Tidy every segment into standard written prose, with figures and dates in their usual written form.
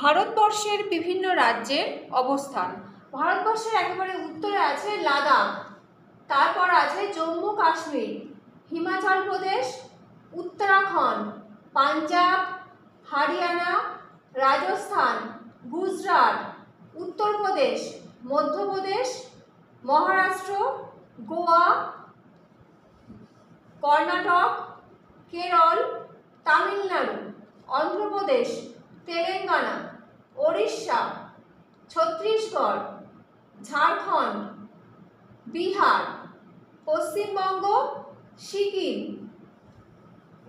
ভারতবর্ষের বিভিন্ন রাজ্যের অবস্থান। ভারতবর্ষের একেবারে উত্তরে আছে লাদাখ, তারপর আছে জম্মু কাশ্মীর, হিমাচল প্রদেশ, উত্তরাখণ্ড, পাঞ্জাব, হরিয়ানা, রাজস্থান, গুজরাট, উত্তরপ্রদেশ, মধ্যপ্রদেশ, মহারাষ্ট্র, গোয়া, কর্ণাটক, কেরল, তামিলনাড়ু, অন্ধ্রপ্রদেশ, তেলেঙ্গানা, ওড়িশা, ছত্তিশগড়, ঝাড়খণ্ড, বিহার, পশ্চিমবঙ্গ, সিকিম,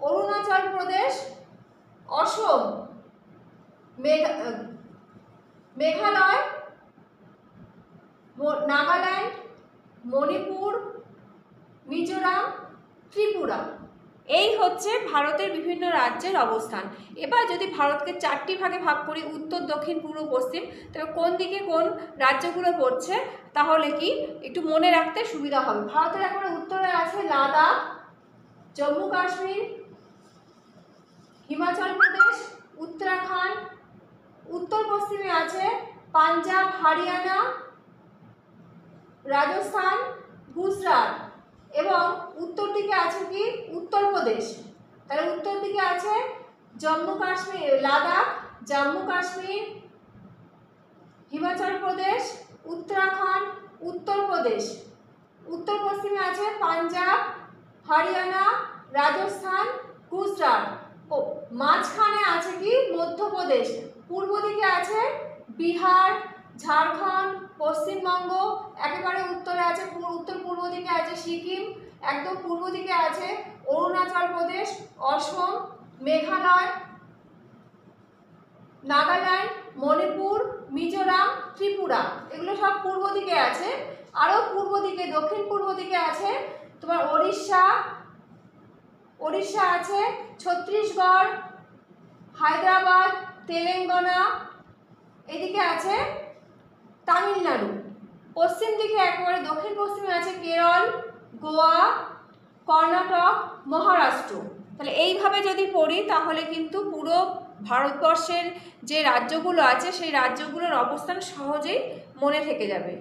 অরুণাচল প্রদেশ, অসম, মেঘালয়, নাগাল্যান্ড, মণিপুর, মিজোরাম, ত্রিপুরা। এই হচ্ছে ভারতের বিভিন্ন রাজ্যের অবস্থান। এবার যদি ভারতকে চারটি ভাগে ভাগ করি, উত্তর, দক্ষিণ, পূর্ব, পশ্চিম, তবে কোন দিকে কোন রাজ্যগুলো পড়ছে তাহলে কি একটু মনে রাখতে সুবিধা হবে। ভারতের একেবারে উত্তরে আছে লাদাখ, জম্মু কাশ্মীর, হিমাচল প্রদেশ, উত্তরাখণ্ড, উত্তর পশ্চিমে আছে পাঞ্জাব, হরিয়ানা, রাজস্থান, গুজরাট, এবং উত্তর দিকে আছে কি উত্তরপ্রদেশ। তাহলে উত্তর দিকে আছে জম্মু কাশ্মীর, লাদাখ, জম্মু কাশ্মীর, হিমাচল প্রদেশ, উত্তরাখণ্ড, উত্তরপ্রদেশ। উত্তর পশ্চিমে আছে পাঞ্জাব, হরিয়ানা, রাজস্থান, গুজরাট, ও মাঝখানে আছে কি মধ্যপ্রদেশ। পূর্ব দিকে আছে বিহার, ঝাড়খণ্ড, পশ্চিমবঙ্গ, একেবারে উত্তরে আছে উত্তর পূর্ব দিকে আছে সিকিম, একদম পূর্ব দিকে আছে অরুণাচল প্রদেশ, অসম, মেঘালয়, নাগাল্যান্ড, মণিপুর, মিজোরাম, ত্রিপুরা। এগুলো সব পূর্ব দিকে আছে। আরও পূর্ব দিকে, দক্ষিণ পূর্ব দিকে আছে তোমার ওড়িশা আছে, ছত্তিশগড়, হায়দ্রাবাদ, তেলেঙ্গানা, এদিকে আছে তামিলনাড়ু। পশ্চিম দিকে একেবারে দক্ষিণ পশ্চিমে আছে কেরল, গোয়া, কর্ণাটক, মহারাষ্ট্র। তাহলে এইভাবে যদি পড়ি তাহলে কিন্তু পুরো ভারতবর্ষের যে রাজ্যগুলো আছে সেই রাজ্যগুলোর অবস্থান সহজেই মনে থেকে যাবে।